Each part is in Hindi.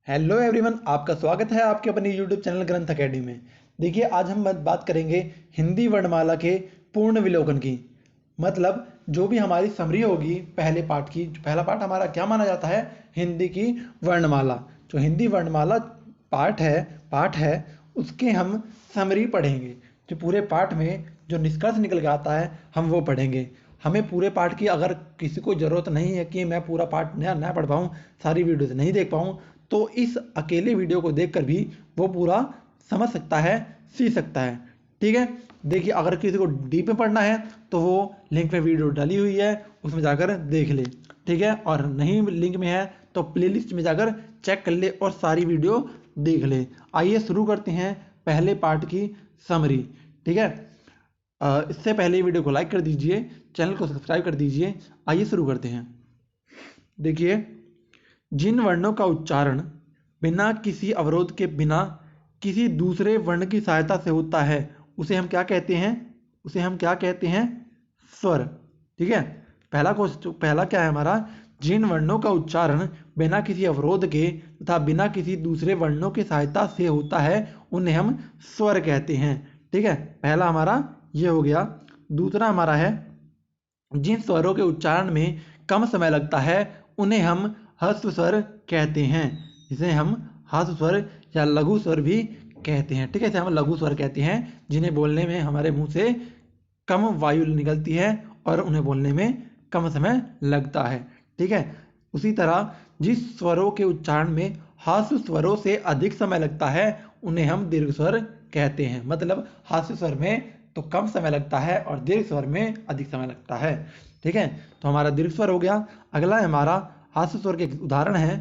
हेलो एवरीवन, आपका स्वागत है आपके अपने यूट्यूब चैनल ग्रंथ अकेडमी में। देखिए, आज हम बात करेंगे हिंदी वर्णमाला के पूर्ण विलोकन की। मतलब जो भी हमारी समरी होगी पहले पाठ की, पहला पाठ हमारा क्या माना जाता है? हिंदी की वर्णमाला। जो हिंदी वर्णमाला पाठ है उसके हम समरी पढ़ेंगे। जो पूरे पाठ में जो निष्कर्ष निकल के आता है हम वो पढ़ेंगे। हमें पूरे पाठ की अगर किसी को ज़रूरत नहीं है कि मैं पूरा पाठ नया पढ़ पाऊँ, सारी वीडियोज़ नहीं देख पाऊँ, तो इस अकेले वीडियो को देखकर भी वो पूरा समझ सकता है, सीख सकता है। ठीक है, देखिए, अगर किसी को डीप में पढ़ना है तो वो लिंक में वीडियो डाली हुई है, उसमें जाकर देख ले। ठीक है, और नहीं लिंक में है तो प्लेलिस्ट में जाकर चेक कर ले और सारी वीडियो देख ले। आइए शुरू करते हैं पहले पार्ट की समरी। ठीक है, इससे पहले वीडियो को लाइक कर दीजिए, चैनल को सब्सक्राइब कर दीजिए। आइए शुरू करते हैं। देखिए, जिन वर्णों का उच्चारण बिना किसी अवरोध के बिना किसी दूसरे वर्ण की सहायता से होता है उसे हम क्या कहते हैं? स्वर। ठीक है, पहला क्या है हमारा? जिन वर्णों का उच्चारण बिना किसी अवरोध के तथा बिना किसी दूसरे वर्णों की सहायता से होता है उन्हें हम स्वर कहते हैं। ठीक है, पहला हमारा ये हो गया। दूसरा हमारा है, जिन स्वरों के उच्चारण में कम समय लगता है उन्हें हम ह्रस्व स्वर कहते हैं। इसे हम ह्रस्व स्वर या लघु स्वर भी कहते हैं। ठीक है, इसे हम लघु स्वर कहते हैं, जिन्हें बोलने में हमारे मुंह से कम वायु निकलती है और उन्हें बोलने में कम समय लगता है। ठीक है, उसी तरह जिस स्वरों के उच्चारण में ह्रस्व स्वरों से अधिक समय लगता है उन्हें हम दीर्घ स्वर कहते हैं। मतलब ह्रस्व स्वर में तो कम समय लगता है और दीर्घ स्वर में अधिक समय लगता है। ठीक है, तो हमारा दीर्घ स्वर हो गया। अगला है हमारा ह्रस्व स्वर के उदाहरण है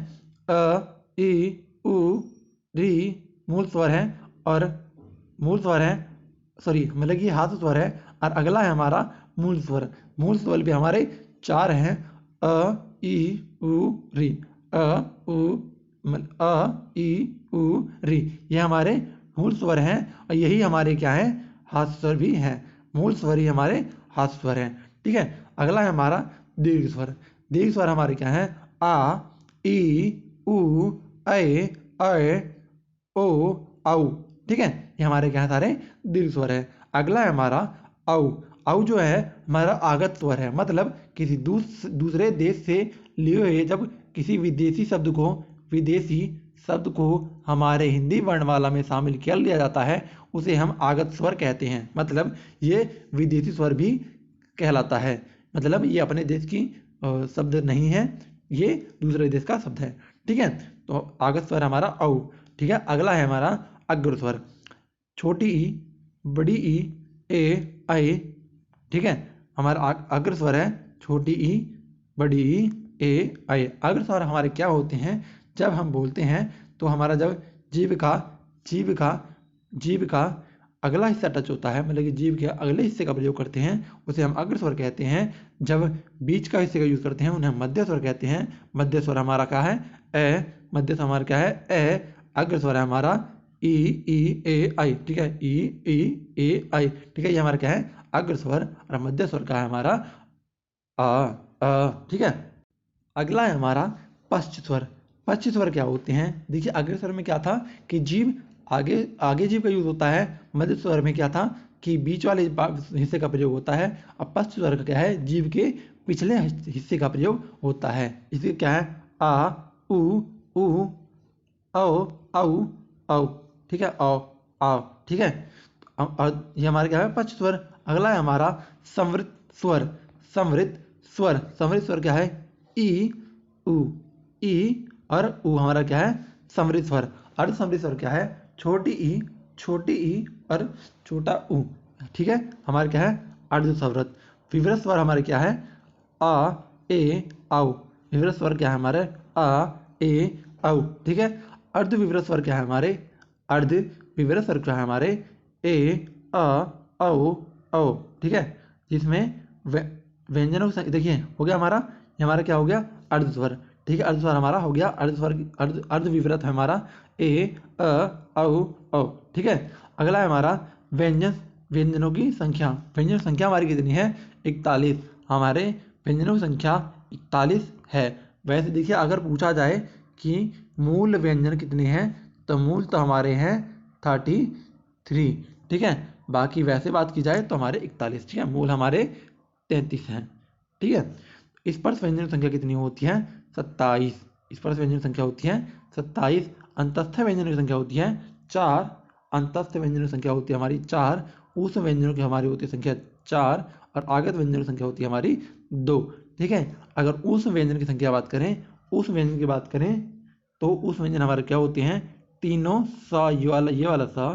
अ, ई, उ, री मूल स्वर है और मूल स्वर है, सॉरी, मतलब कि ह्रस्व स्वर है। और अगला है हमारा मूल स्वर। मूल स्वर भी हमारे 4 हैं, अ, ई, उ, री। अ, उ, अ, ई, उ, री, ये हमारे मूल स्वर हैं और यही हमारे क्या है? ह्रस्व स्वर भी हैं। मूल स्वर ही हमारे ह्रस्व स्वर हैं। ठीक है, अगला है हमारा दीर्घ स्वर। दीर्घ स्वर हमारे क्या है? आ, ई, उ, ऐ, ओ, औ। ठीक है, ये हमारे क्या है? सारे दीर्घ स्वर है। अगला है हमारा औ। औ जो है हमारा आगत स्वर है। मतलब किसी दूसरे देश से लिए हुए जब किसी विदेशी शब्द को हमारे हिंदी वर्णमाला में शामिल कर लिया जाता है उसे हम आगत स्वर कहते हैं। मतलब ये विदेशी स्वर भी कहलाता है। मतलब ये अपने देश की शब्द नहीं है, ये दूसरे देश का शब्द है। ठीक है, तो आगत स्वर हमारा औ। ठीक है, अगला है हमारा अग्र स्वर। छोटी ई, बड़ी ई, ए, ऐ। ठीक है, हमारा अग्र स्वर है छोटी ई, बड़ी ई, ए, ऐ। अग्र स्वर हमारे क्या होते हैं? जब हम बोलते हैं तो हमारा जब जीभ का अगला हिस्सा टच होता है, मतलब कि जीभ के अगले हिस्से का प्रयोग करते हैं, उसे हम अग्र स्वर कहते हैं। जब बीच का हिस्से का यूज करते हैं उन्हें हम मध्य स्वर कहते हैं। मध्य स्वर हमारा क्या है? ए। मध्य स्वर हमारा क्या है? ए। अग्र स्वर है हमारा ई, ई, ए, आई। ठीक है, ई, ई, ए, आई। ठीक है, ये हमारा क्या है? अग्र स्वर। और मध्य स्वर का है हमारा अ। ठीक है, अगला है हमारा पश्च स्वर। पश्च स्वर क्या होते हैं? देखिए, अग्र स्वर में क्या था कि जीभ आगे आगे जीभ का यूज होता है। मध्य स्वर में क्या था कि बीच वाले हिस्से का प्रयोग होता है। अब पश्च स्वर का क्या है? जीभ के पिछले हिस्से का प्रयोग होता है। इसके क्या है? आ, उ, औ, औ, औ। ठीक है, औ, आओ। ठीक है, और ये हमारा क्या है? पश्च स्वर। अगला है हमारा संवृत स्वर। संवृत स्वर क्या है? ई, उ। ई और उ हमारा क्या है? समृत स्वर। अर्ध समृत स्वर क्या है? छोटी ई और छोटा उ। ठीक है, हमारे क्या है? अर्ध समृत। विवृत स्वर हमारे क्या है? आ, ए, औ। विवृत स्वर क्या है हमारे? आ, ए, औ। ठीक है, अर्ध विवृत स्वर क्या है हमारे? अर्ध विवृत स्वर क्या है हमारे? ए, अ, औ, औ। ठीक है, जिसमें व्यंजनों की संख्या देखिए हो गया हमारा, ये हमारा क्या हो गया? अर्ध स्वर। ठीक है, अर्ध स्वर हमारा हो गया। अर्ध स्वर अर्ध विवृत है हमारा ए, अ, औ। ठीक है, अगला है हमारा व्यंजनों की संख्या। व्यंजन संख्या हमारी कितनी है? 41। हमारे व्यंजनों की संख्या 41 है। वैसे देखिए, अगर पूछा जाए कि मूल व्यंजन कितने हैं? तो मूल तो हमारे हैं 33, ठीक है। बाकी वैसे बात की जाए तो हमारे 41, ठीक है। मूल हमारे 33 हैं, ठीक है। स्पर्श व्यंजन संख्या कितनी होती है? 27। स्पर्श व्यंजन संख्या होती है 27। अंतस्थ व्यंजन की संख्या होती है 4। अंतस्थ व्यंजन की संख्या होती है हमारी 4। उस व्यंजनों की हमारी होती है संख्या 4 और आगत व्यंजन की संख्या होती है हमारी 2, ठीक है। अगर उस व्यंजन की संख्या बात करें, उस व्यंजन की बात करें तो उस व्यंजन हमारे क्या होते हैं? तीनों सा, ये वाला सा,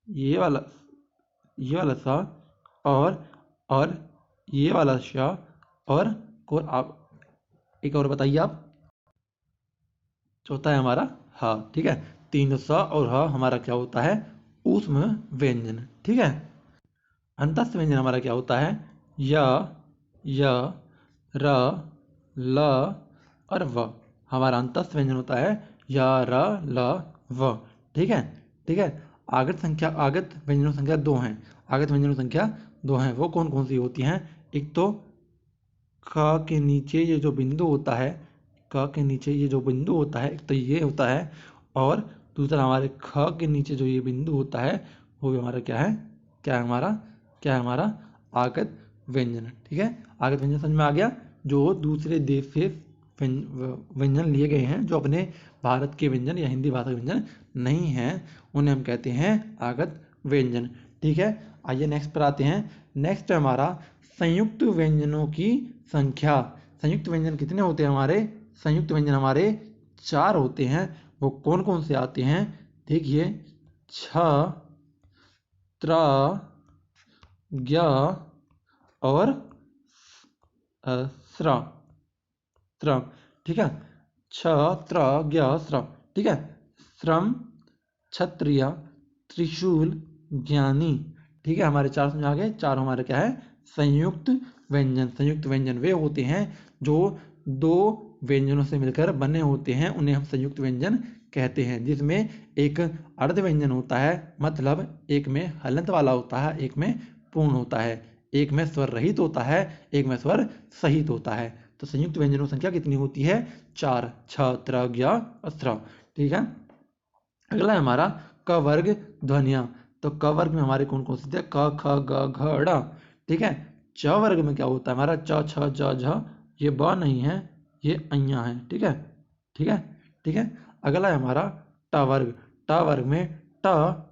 ये वाला सा और ये वाला शा और आप एक और बताइए आप। चौथा है हमारा हा, ठीक है। तीन सा और हा हमारा क्या होता है? ऊष्म व्यंजन, ठीक है। अंतस्थ व्यंजन हमारा क्या होता है? य र ल और व। हमारा अंतस्थ व्यंजन होता है य र ल व, ठीक है, ठीक है। आगत व्यंजनों संख्या 2 हैं। आगत व्यंजनों संख्या 2 हैं, वो कौन कौन सी होती हैं? एक तो क के नीचे ये जो बिंदु होता है, क के नीचे ये जो बिंदु होता है, एक तो ये होता है, और दूसरा हमारे ख के नीचे जो ये बिंदु होता है वो भी हमारा क्या है? क्या है हमारा? आगत व्यंजन, ठीक है। आगत व्यंजन समझ में आ गया? जो दूसरे देश से व्यंजन लिए गए हैं, जो अपने भारत के व्यंजन या हिंदी भाषा के व्यंजन नहीं हैं, उन्हें हम कहते हैं आगत व्यंजन, ठीक है। आइए नेक्स्ट पर आते हैं। नेक्स्ट है हमारा संयुक्त व्यंजनों की संख्या। संयुक्त व्यंजन कितने होते हैं हमारे? संयुक्त व्यंजन हमारे 4 होते हैं। वो कौन कौन से आते हैं? देखिए, छ, त्र, ज्ञ और स्र, ठीक है। छ, त्र, ज्ञ, स्र, ठीक है। श्रम, क्षत्रिय, त्रिशूल, ज्ञानी, ठीक है। हमारे 4 समझ आ गए। 4 हमारे क्या है? संयुक्त व्यंजन। संयुक्त व्यंजन वे होते हैं जो 2 व्यंजनों से मिलकर बने होते हैं, उन्हें हम संयुक्त व्यंजन कहते हैं। जिसमें एक अर्ध व्यंजन होता है, मतलब एक में हलंत वाला होता है, एक में पूर्ण होता है, एक में स्वर रहित होता है, एक में स्वर सहित होता है। तो संयुक्त व्यंजनों की संख्या कितनी होती है? 4। छ, त्र, ज्ञ, स्र, ठीक है। अगला है हमारा क वर्ग ध्वनियाँ। तो क वर्ग में हमारे कौन कौन से थे? क, ख, ग, घ, ड़, ठीक है। च वर्ग में क्या होता है हमारा? च, छ, ज, झ, ये ब नहीं है, ये अइयाँ है, ठीक है, ठीक है, ठीक है। अगला है हमारा ट वर्ग। ट वर्ग में ट,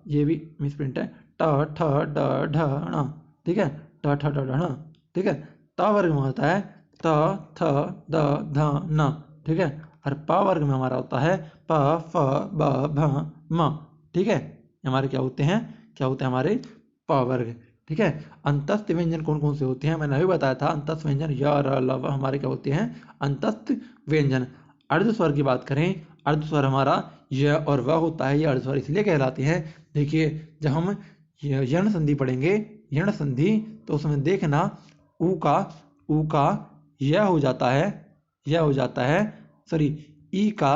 ये भी मिसप्रिंट है, ट, ठ, ड, ढ, ण, ठीक है, ट, ठ, ड, ढ, ण, ठीक है। त वर्ग में होता है त, थ, द, ध, न, ठीक है। और प वर्ग में हमारा होता है प, फ, ब, भ, म, ठीक है। हमारे क्या होते हैं? क्या होते हैं हमारे? प वर्ग, ठीक है। अंतस्थ व्यंजन कौन कौन से होते हैं? मैंने अभी बताया था। अंतस्थ व्यंजन य, र, ल, व हमारे क्या होते हैं? अंतस्थ व्यंजन। अर्ध स्वर की बात करें, अर्ध स्वर हमारा य और व होता है। ये अर्ध स्वर इसलिए कहलाते हैं, देखिए जब हम यण संधि पढ़ेंगे, यण संधि, तो उसमें देखना ऊ का य हो जाता है, यह हो जाता है, सॉरी, ई का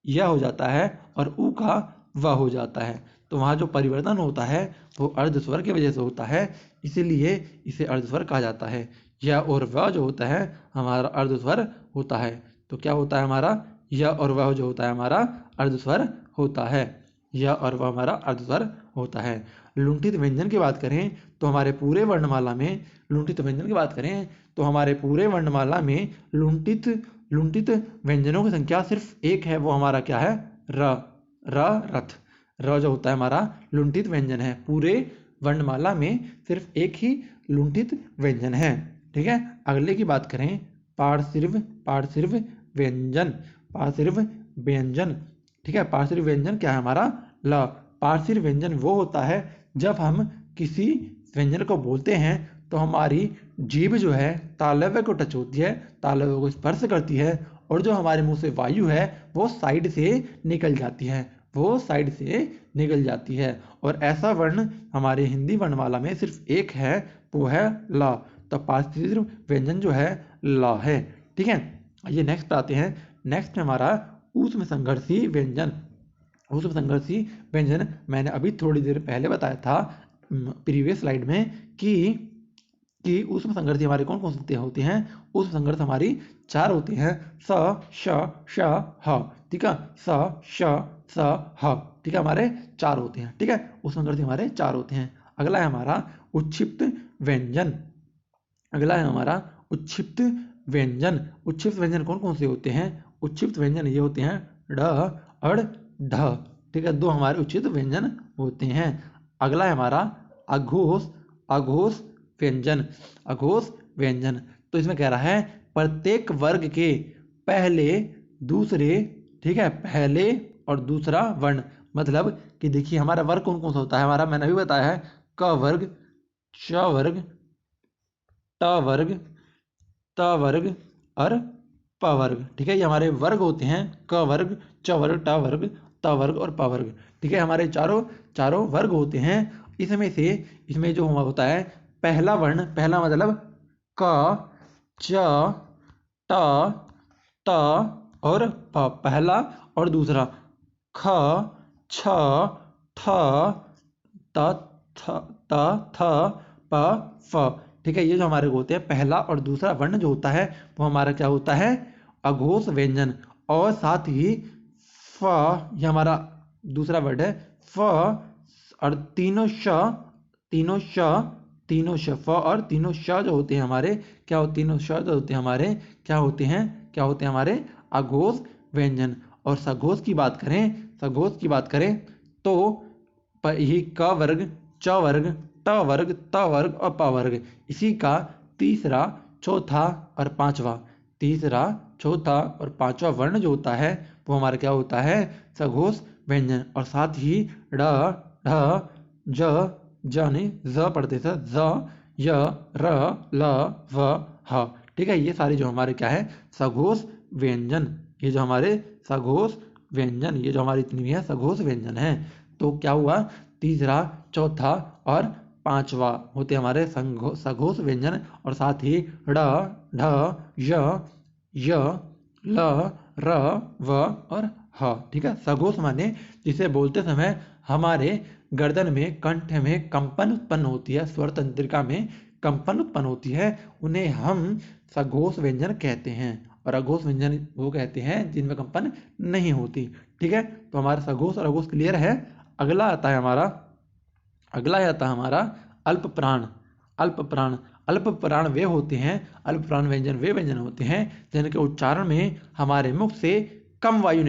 यह हो जाता है और ऊ का व हो जाता है। तो वहाँ जो परिवर्तन होता है वो अर्ध स्वर की वजह से होता है, इसीलिए इसे अर्ध स्वर कहा जाता है। यह और व जो होता है हमारा अर्ध स्वर होता है। तो क्या होता है हमारा? यह और वह जो होता है हमारा अर्ध स्वर होता है। यह और वह हमारा अर्ध स्वर होता है। लुंठित व्यंजन की बात करें तो हमारे पूरे वर्णमाला में, लुंठित व्यंजन की बात करें तो हमारे पूरे वर्णमाला में लुंठित व्यंजनों की संख्या सिर्फ एक है। वो हमारा क्या है? र, रथ। र जो होता है हमारा लुंठित व्यंजन है। पूरे वर्णमाला में सिर्फ एक ही लुंठित व्यंजन है, ठीक है। अगले की बात करें, पार्श्व व्यंजन। पार्श्व व्यंजन, ठीक है। पार्श्व व्यंजन क्या है हमारा? ल। पार्श्व व्यंजन वो होता है जब हम किसी व्यंजन को बोलते हैं तो हमारी जीभ जो है तालव्य को टच होती है, तालव्य को स्पर्श करती है, और जो हमारे मुंह से वायु है वो साइड से निकल जाती है, वो साइड से निकल जाती है। और ऐसा वर्ण हमारे हिंदी वर्णमाला में सिर्फ एक है, वो है ला। तो पार्श्व व्यंजन जो है ला है, ठीक है। ये नेक्स्ट आते हैं। नेक्स्ट हमारा ऊष्म संघर्षी व्यंजन। ऊष्म संघर्षी व्यंजन मैंने अभी थोड़ी देर पहले बताया था प्रीवियस स्लाइड में कि कि ऊष्म संघर्ष हमारे कौन कौन से होते हैं? ऊष्म संघर्ष हमारी 4 होते हैं, स श श ह। ठीक है, स श स ह। ठीक है, हमारे 4 होते हैं। ठीक है, ऊष्म संघर्ष हमारे 4 होते हैं। अगला है हमारा उच्छिप्त व्यंजन। अगला है हमारा उच्छिप्त व्यंजन। उच्छिप्त व्यंजन कौन कौन से होते हैं? उच्छिप्त व्यंजन ये होते हैं ड, अड़, ढ। ठीक है, 2 हमारे उच्छिप्त व्यंजन होते हैं। अगला है हमारा अघोष अघोष व्यंजन। अघोष व्यंजन तो इसमें कह रहा है प्रत्येक वर्ग के पहले दूसरे, ठीक है, पहले और दूसरा वर्ण। मतलब कि देखिए हमारा वर्ग कौन कौन सा होता है? हमारा मैंने अभी बताया है क वर्ग, च वर्ग, ट वर्ग, त वर्ग और प वर्ग। ठीक है, ये हमारे वर्ग होते हैं, क वर्ग, च वर्ग, ट वर्ग, त वर्ग और प वर्ग। ठीक है, हमारे चारों वर्ग होते हैं। इसमें से इसमें जो होता है पहला वर्ण, पहला मतलब क, च, ट, त और प। पहला और दूसरा ख, छ, ठ, त, थ, प, फ। ठीक है, ये जो हमारे होते हैं पहला और दूसरा वर्ण जो होता है वो हमारा क्या होता है? अघोष व्यंजन। और साथ ही फ, ये हमारा दूसरा वर्ड है फ, और तीनों श फ और तीनों श जो होते हैं हमारे क्या होते? तीनों श जो होते हैं हमारे क्या होते हैं? क्या होते हैं हमारे? अघोष व्यंजन। और सघोष की बात करें तो यही क वर्ग, च वर्ग, ट वर्ग, त वर्ग और प वर्ग, इसी का तीसरा, चौथा और पांचवा वर्ण जो होता है वो हमारा क्या होता है? सघोष व्यंजन। और साथ ही ड़, ढ, ज, नहीं ज पढ़ते थे, ज, य, र, ल, व, ह। ठीक है, ये सारे जो हमारे क्या है? सघोष व्यंजन। ये जो हमारे सघोष व्यंजन, ये जो हमारी इतनी भी है सघोष व्यंजन है। तो क्या हुआ? तीसरा, चौथा और पांचवा होते हमारे सघोष व्यंजन। और साथ ही ड़, ढ, य, ल, र, व और ह। ठीक है, सघोष माने जिसे बोलते समय हमारे गर्दन में, कंठ में कंपन उत्पन्न होती है, स्वर तंत्रिका में कंपन उत्पन्न होती है, उन्हें हम सघोष व्यंजन कहते हैं। और अघोष व्यंजन वो कहते हैं जिनमें कंपन नहीं होती। ठीक है, तो हमारा सघोष और अघोष क्लियर है। अगला आता है हमारा अल्प प्राण। अल्प प्राण वे होते हैं, अल्प प्राण व्यंजन वे व्यंजन होते हैं जिनके उच्चारण में हमारे मुख से कम वायु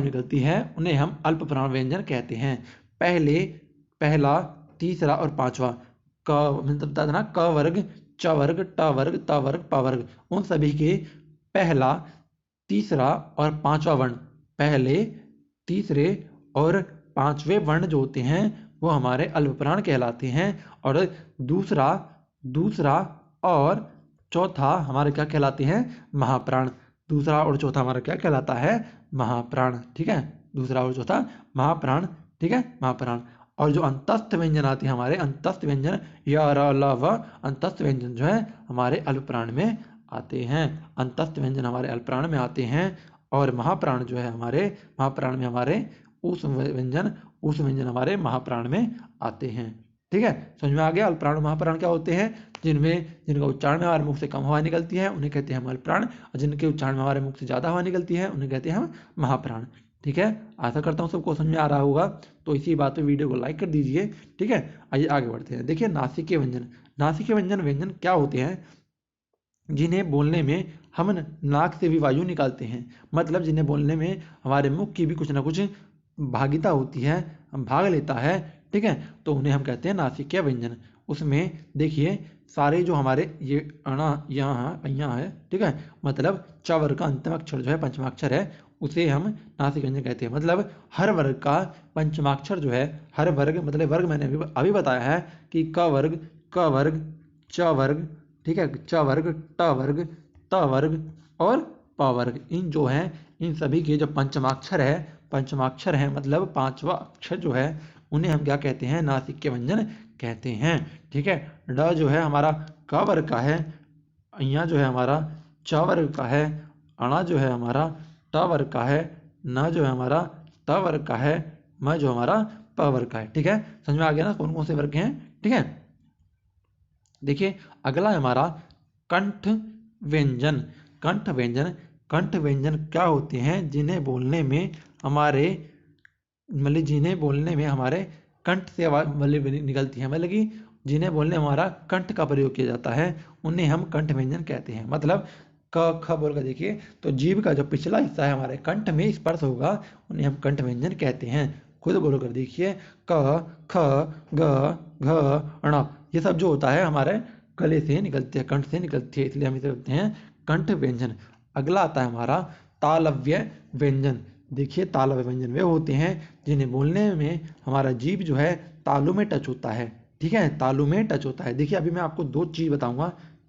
निकलती है। उन्हें हम अल्प प्राण व्यंजन कहते हैं। पहला, तीसरा और पांचवा मतलब बता देना क वर्ग, च वर्ग, ट वर्ग, त वर्ग, प वर्ग, उन सभी के पहला, तीसरा और पांचवा वर्ण, पहले, तीसरे और पांचवें वर्ण जो होते हैं वो हमारे अल्पप्राण कहलाते हैं। और दूसरा और चौथा हमारे क्या कहलाते हैं? महाप्राण। दूसरा और चौथा हमारा क्या कहलाता है? महाप्राण। ठीक है, दूसरा और चौथा महाप्राण। ठीक है, महाप्राण। और जो अंतस्थ व्यंजन आते हैं हमारे, अंतस्थ व्यंजन य, र, ल, व, अंतस्थ व्यंजन जो है हमारे अल्पप्राण में आते हैं। अंतस्थ व्यंजन हमारे अल्पप्राण में आते हैं। और महाप्राण जो है हमारे, महाप्राण में हमारे उस व्यंजन हमारे महाप्राण में आते हैं। ठीक है, समझ में आ गया? अल्पप्राण और महाप्राण क्या होते हैं? जिनका उच्चारण में हमारे मुख से कम हवा निकलती है उन्हें कहते हैं हम अल्पप्राण, और जिनके उच्चारण में हमारे मुख से ज़्यादा हवा निकलती है उन्हें कहते हैं हम महाप्राण। ठीक है, आशा करता हूँ सबको समझ में आ रहा होगा। तो इसी बात पे वीडियो को लाइक कर दीजिए। ठीक है, आइए आगे बढ़ते हैं। देखिए नासिकीय व्यंजन क्या होते हैं? जिन्हें बोलने में हम नाक से भी वायु निकालते हैं। मतलब जिन्हें बोलने में हमारे मुख की भी कुछ ना कुछ भागिता होती है, हम भाग लेता है। ठीक है, तो उन्हें हम कहते हैं नासिकीय व्यंजन। उसमें देखिए सारे जो हमारे ये अणा यहाँ है। ठीक है, मतलब च वर्ग का अंतिम अक्षर जो है, पंचमाक्षर है, उसे हम नासिक व्यंजन कहते हैं। मतलब हर वर्ग का पंचमाक्षर जो है, हर वर्ग मतलब वर्ग मैंने अभी बताया है कि क वर्ग, च वर्ग, ठीक है, च वर्ग, ट वर्ग, त वर्ग और प वर्ग, इन जो हैं इन सभी के जो पंचमाक्षर है मतलब पांचवा अक्षर जो है उन्हें हम क्या कहते हैं? नासिकीय व्यंजन कहते हैं। ठीक है, ड जो है हमारा क वर्ग का है, यहाँ जो है हमारा च वर्ग का है, अणा जो है हमारा ट वर्ग का है, न जो है हमारा त वर्ग का है, म जो हमारा प वर्ग का है। ठीक है, समझ में आ गया ना कौन कौन से वर्ग हैं। ठीक है, देखिए अगला है हमारा कंठ व्यंजन। कंठ व्यंजन, कंठ व्यंजन क्या होते हैं, जिन्हें बोलने में हमारे मतलब जिन्हें बोलने में हमारे कंठ से आवाज मतलब निकलती है, मतलब कि जिन्हें बोलने में हमारा कंठ का प्रयोग किया जाता है, उन्हें हम कंठ व्यंजन कहते हैं। मतलब क ख बोल कर देखिए, तो जीभ का जो पिछला हिस्सा है हमारे कंठ में स्पर्श होगा, उन्हें हम कंठ व्यंजन कहते हैं। खुद बोल कर देखिए, क ख ग घ ण, ये सब जो होता है हमारे गले से निकलते हैं, कंठ से निकलती है, इसलिए हम इसे बोलते हैं कंठ व्यंजन। अगला आता है हमारा तालव्य व्यंजन। देखिए तालव्य व्यंजन वे होते हैं जिन्हें बोलने में हमारा जीभ जो है तालु में टच होता है। ठीक है, तालु में टच होता है। देखिए अभी मैं आपको दो चीज बताऊंगा,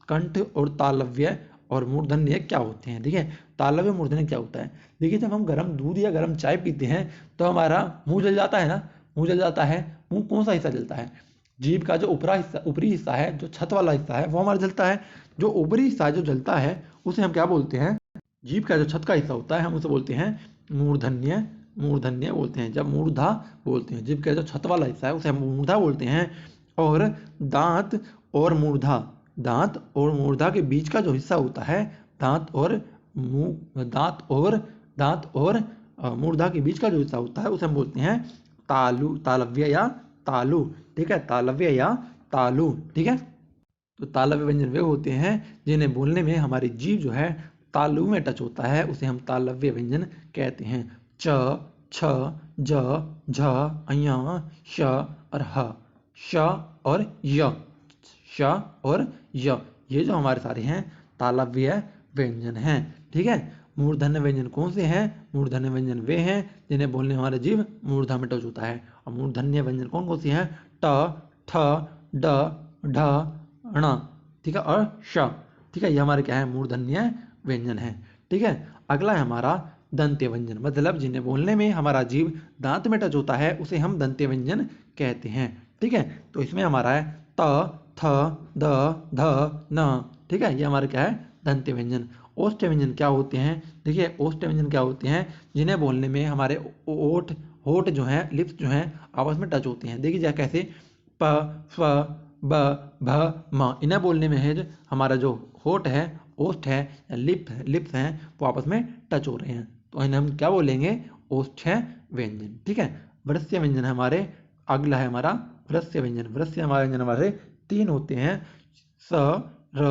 कंठ और तालव्य और मूर्धन्य क्या होते हैं। देखिए तालव्य मूर्धन्य क्या होता है, देखिए जब हम गर्म दूध या गर्म चाय पीते हैं तो हमारा मुंह जल जाता है ना, मुंह जल जाता है। मुंह कौन सा हिस्सा जलता है, जीभ का जो ऊपरी हिस्सा है, जो छत वाला हिस्सा है वो हमारा जलता है। जो ऊपरी हिस्सा जो जलता है उसे हम क्या बोलते हैं, जीभ का जो छत का हिस्सा होता है हम उसे बोलते हैं मूर्धन्य। मूर्धन्य बोलते हैं, जब मूर्धा बोलते हैं, जीभ का जो छत वाला हिस्सा है उसे हम मूर्धा बोलते हैं। और दांत और मूर्धा, दांत और मूर्धा के बीच का जो हिस्सा होता है, दांत और मुंह, दांत और मूर्धा के बीच का जो हिस्सा होता है उसे हम बोलते हैं तालु, तालव्य या तालु। ठीक है, तालव्य या तालु। ठीक है, तो तालव्य व्यंजन वे होते हैं जिन्हें बोलने में हमारी जीभ जो है तालु में टच होता है, उसे हम तालव्य व्यंजन कहते हैं। च, छ, ज, झ, ञ, श और ह, श और य, श और य, ये जो हमारे सारे हैं तालव्य व्यंजन हैं। ठीक है, मूर्धन्य व्यंजन कौन से हैं, मूर्धन्य व्यंजन वे हैं जिन्हें बोलने हमारे जीभ मूर्धा में टच होता है। और मूर्धन्य व्यंजन कौन कौन से हैं, ट, ठ, ड, ढ, ण। ठीक है, और श। ठीक है, ये हमारे क्या है, मूर्धन्य व्यंजन है। ठीक है, अगला है हमारा दंत्य व्यंजन, मतलब जिन्हें बोलने में हमारा जीभ दांत में टच होता है उसे हम दंत्य व्यंजन कहते हैं। ठीक है, तो इसमें हमारा है त, थ, द, ध, न। ठीक है, ये हमारे क्या है, दंत्य व्यंजन। ओष्ठ व्यंजन क्या होते हैं, देखिए ओष्ठ व्यंजन क्या होते हैं, जिन्हें बोलने में हमारे ओठ, होठ जो है, लिप्स जो हैं आपस में टच होते हैं। देखिए कैसे, प, फ, ब, भ, म, इन्हें बोलने में है जो हमारा जो होठ है, ओष्ठ है, लिप्स हैं, वो आपस में टच हो रहे हैं, तो इन्हें हम क्या बोलेंगे, ओष्ठ व्यंजन। ठीक है, वृस्य व्यंजन हमारे अगला है हमारा वृस्य व्यंजन। वृस्य हमारे व्यंजन हमारे तीन होते हैं, स, र,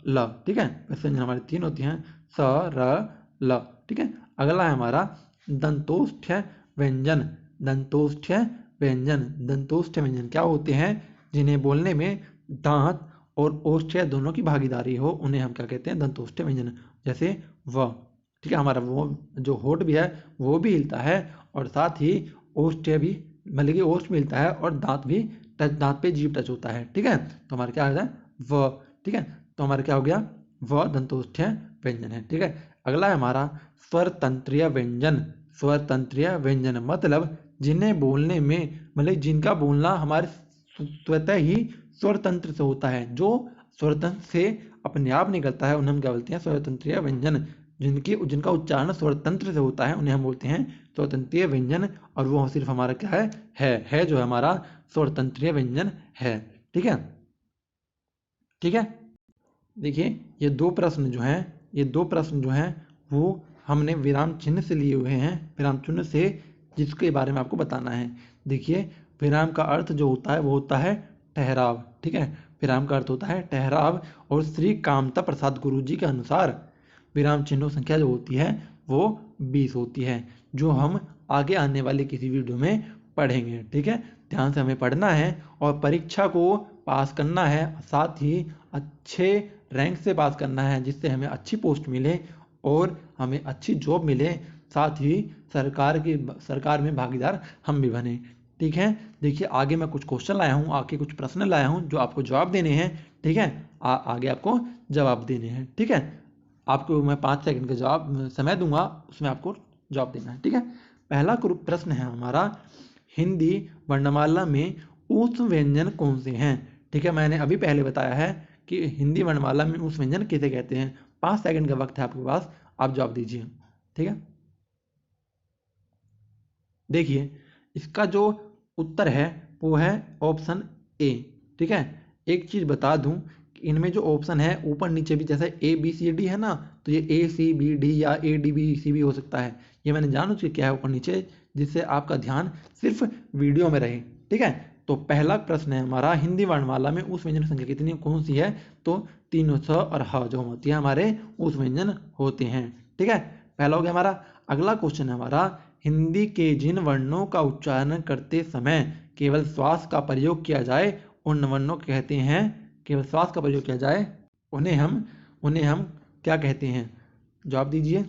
ल। ठीक है, वृस्य व्यंजन हमारे तीन होते हैं, स, र, ल। ठीक है, अगला है हमारा दंतोष्ठ व्यंजन। दंतोष्ठ व्यंजन, दंतोष्ठ व्यंजन क्या होते हैं, जिन्हें बोलने में दांत और ओष्ठ दोनों की भागीदारी हो, उन्हें हम क्या कहते हैं, दंतोष्ठ व्यंजन। जैसे व। ठीक है, हमारा वो जो होठ भी है वो भी हिलता है, और साथ ही ओष्ठ भी, मतलब कि ओष्ठ भी हिलता है और दांत भी टच, दांत पे जीभ टच होता है। ठीक है, तो हमारा क्या हो जाए व। ठीक है, तो हमारा क्या हो गया, व दंतोष्ठ व्यंजन है। ठीक है, अगला है हमारा स्वर तंत्रीय व्यंजन। स्वर तंत्रीय व्यंजन मतलब जिन्हें बोलने में, मतलब जिनका बोलना हमारे स्वतः ही स्वर तंत्र से होता है, जो स्वर तंत्र से अपने आप निकलता है, उन्हें हम क्या बोलते हैं, स्वर तंत्रीय व्यंजन। जिनका उच्चारण स्वर तंत्र से होता है उन्हें हम बोलते हैं स्वर तंत्रीय व्यंजन, और वो सिर्फ हमारा क्या है जो हमारा स्वर तंत्रीय व्यंजन है। ठीक है, ठीक है, देखिए ये दो प्रश्न जो हैं, ये दो प्रश्न जो हैं वो हमने विराम चिन्ह से लिए हुए हैं, विराम चिन्ह से, जिसके बारे में आपको बताना है। देखिए विराम का अर्थ जो होता है वो होता है ठहराव। ठीक है, विराम का अर्थ होता है ठहराव, और श्री कामता प्रसाद गुरु जी के अनुसार विराम चिन्हों संख्या जो होती है वो 20 होती है, जो हम आगे आने वाले किसी वीडियो में पढ़ेंगे। ठीक है, ध्यान से हमें पढ़ना है और परीक्षा को पास करना है, साथ ही अच्छे रैंक से पास करना है, जिससे हमें अच्छी पोस्ट मिले और हमें अच्छी जॉब मिले, साथ ही सरकार में भागीदार हम भी बने। ठीक है, देखिए आगे मैं कुछ क्वेश्चन लाया हूँ, आगे कुछ प्रश्न लाया हूँ जो आपको जवाब देने हैं। ठीक है, आगे आपको जवाब देने हैं। ठीक है, आपको मैं 5 सेकंड का जवाब समय दूंगा, उसमें आपको जवाब देना है। ठीक है, पहला प्रश्न है हमारा, हिंदी वर्णमाला में ऊष् व्यंजन कौन से हैं। ठीक है, मैंने अभी पहले बताया है कि हिंदी वर्णमाला में ऊष् व्यंजन किसे कहते हैं। 5 सेकंड का वक्त है आपके पास, आप जवाब दीजिए। ठीक है, देखिए इसका जो उत्तर है वो है ऑप्शन ए। ठीक है, एक चीज बता दूं, इनमें जो ऑप्शन है ऊपर नीचे भी, जैसे ए बी सी डी है ना, तो ये ए सी बी डी या ए डी बी सी भी हो सकता है। ये मैंने जानबूझ के किया है ऊपर नीचे, जिससे आपका ध्यान सिर्फ वीडियो में रहे। ठीक है, तो पहला प्रश्न है हमारा, हिंदी वर्णमाला में उस व्यंजन संख्या कितनी कौन सी है? तो 300 और ह जो होती है हमारे उस व्यंजन होते हैं। ठीक है, पहला हो गया हमारा। अगला क्वेश्चन है हमारा, हिंदी के जिन वर्णों का उच्चारण करते समय केवल श्वास का प्रयोग किया जाए उन वर्णों को कहते हैं, केवल श्वास का प्रयोग किया जाए उन्हें हम क्या कहते हैं? जवाब दीजिए।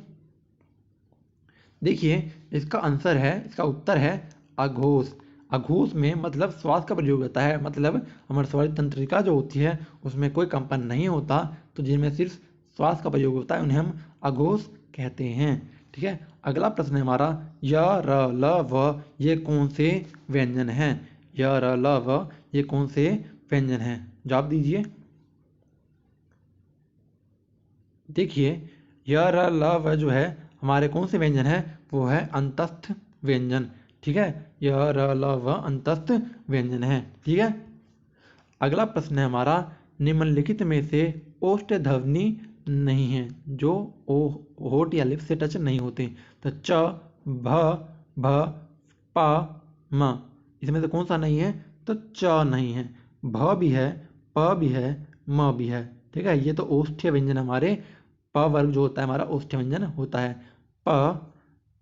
देखिए, इसका आंसर है, इसका उत्तर है अघोष। अघोष में मतलब श्वास का प्रयोग होता है, मतलब हमारी स्वर तंत्रिका जो होती है उसमें कोई कंपन नहीं होता, तो जिनमें सिर्फ श्वास का प्रयोग होता है उन्हें हम अघोष कहते हैं। ठीक है, अगला प्रश्न है हमारा, य र ल व ये कौन से व्यंजन हैं? य र ल व ये कौन से व्यंजन हैं? जवाब दीजिए। देखिए, य र ल व जो है हमारे कौन से व्यंजन है? वो है अंतस्थ व्यंजन। ठीक है, य र ल व अंतस्थ व्यंजन है। ठीक है, अगला प्रश्न है हमारा, निम्नलिखित में से ओष्ठ ध्वनि नहीं है जो होठ या लिप्स से टच नहीं होते। तो च भ भ प म, इसमें से कौन सा नहीं है? तो च नहीं है, भ भी है, प भी है, म भी है। ठीक है, ये तो ओष्ठ्य व्यंजन हमारे, प वर्ग जो होता है हमारा ओष्ठ्य व्यंजन होता है। प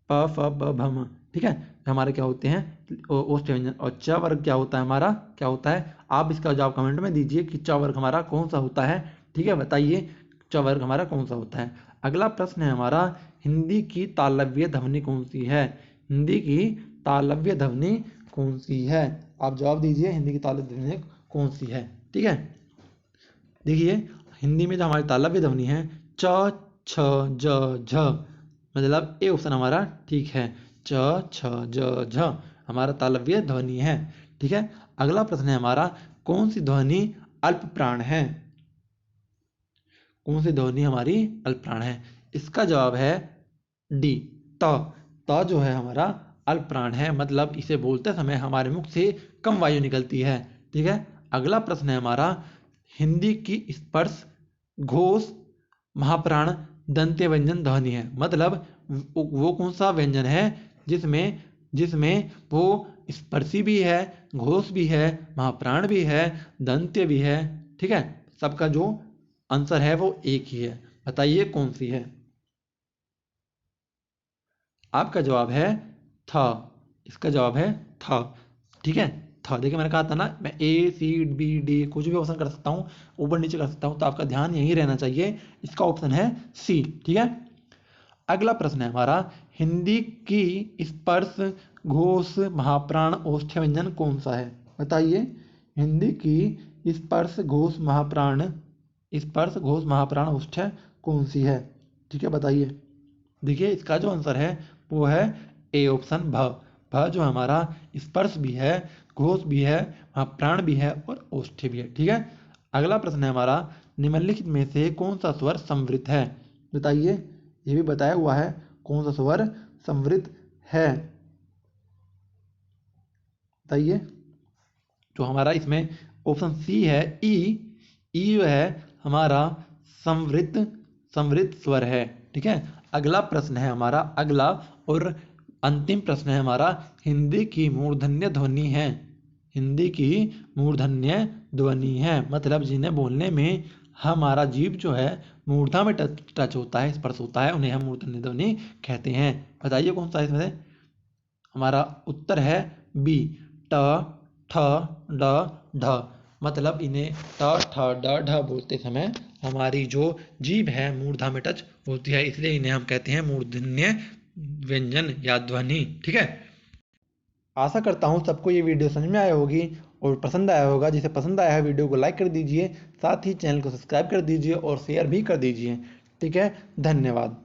प फ ब भ म। ठीक है, हमारे क्या होते हैं? ओष्ठ्य व्यंजन। और च वर्ग क्या होता है हमारा? क्या होता है? आप इसका जवाब कमेंट में दीजिए कि च वर्ग हमारा कौन सा होता है। ठीक है, बताइए च वर्ग हमारा कौन सा होता है। अगला प्रश्न है हमारा, हिंदी की तालव्य ध्वनि कौन सी है? हिंदी की तालव्य ध्वनि कौन सी है? आप जवाब दीजिए, हिंदी की तालव्य ध्वनि कौन सी है? ठीक है, देखिए, हिंदी में जो हमारी तालव्य ध्वनि है च छ ज झ, मतलब ए ऑप्शन हमारा ठीक है। च छ ज झ हमारा तालव्य ध्वनि है। ठीक है, अगला प्रश्न है हमारा, कौन सी ध्वनि अल्प प्राण है? कौन सी ध्वनि हमारी अल्प प्राण है? इसका जवाब है डी, त। त जो है हमारा अल्प प्राण है, मतलब इसे बोलते समय हमारे मुख से कम वायु निकलती है। ठीक है, अगला प्रश्न है हमारा, हिंदी की स्पर्श घोष महाप्राण दंत्य व्यंजन ध्वनि है, मतलब वो कौन सा व्यंजन है जिसमें जिसमें वो स्पर्शी भी है, घोष भी है, महाप्राण भी है, दंत्य भी है। ठीक है, सबका जो आंसर है वो एक ही है, बताइए कौन सी है? आपका जवाब है थ। इसका जवाब है थ। ठीक है, थ। देखिए, मैंने कहा था ना, मैं ए सी बी डी कुछ भी ऑप्शन कर सकता हूँ, ऊपर नीचे कर सकता हूँ, तो आपका ध्यान यही रहना चाहिए। इसका ऑप्शन है सी। ठीक है, अगला प्रश्न है हमारा, हिंदी की स्पर्श घोष महाप्राण ओष्ठ्य व्यंजन कौन सा है? बताइए, हिंदी की स्पर्श घोष महाप्राण ओष्ठ्य कौन सी है? ठीक है, बताइए। देखिए, इसका जो आंसर है वो है ए ऑप्शन भ। भ जो हमारा स्पर्श भी है, घोष भी है, प्राण भी है और ओष्ठ्य भी है। ठीक है, अगला प्रश्न है हमारा, निम्नलिखित में से कौन सा स्वर समृद्ध है? बताइए, ये भी बताया हुआ है कौन सा स्वर समृद्ध है, बताइए। तो हमारा इसमें ऑप्शन सी है ई। ई जो है हमारा समृद्ध स्वर है। ठीक है, अगला प्रश्न है हमारा, अगला और अंतिम प्रश्न है हमारा, हिंदी की मूर्धन्य ध्वनि है। हिंदी की मूर्धन्य ध्वनि है, मतलब जिन्हें बोलने में हमारा जीभ जो है मूर्धा में टच होता है, स्पर्श होता है, उन्हें हम मूर्धन्य ध्वनि कहते हैं। बताइए कौन सा है इसमें से? हमारा उत्तर है बी, ट ठ ड ढ, मतलब इन्हें ट ठ ड ढ बोलते समय हमारी जो जीभ है मूर्धा में टच होती है, इसलिए इन्हें हम कहते हैं मूर्धन्य व्यंजन या ध्वनि। ठीक है, आशा करता हूँ सबको ये वीडियो समझ में आया होगी और पसंद आया होगा। जिसे पसंद आया है वीडियो को लाइक कर दीजिए, साथ ही चैनल को सब्सक्राइब कर दीजिए और शेयर भी कर दीजिए। ठीक है, धन्यवाद।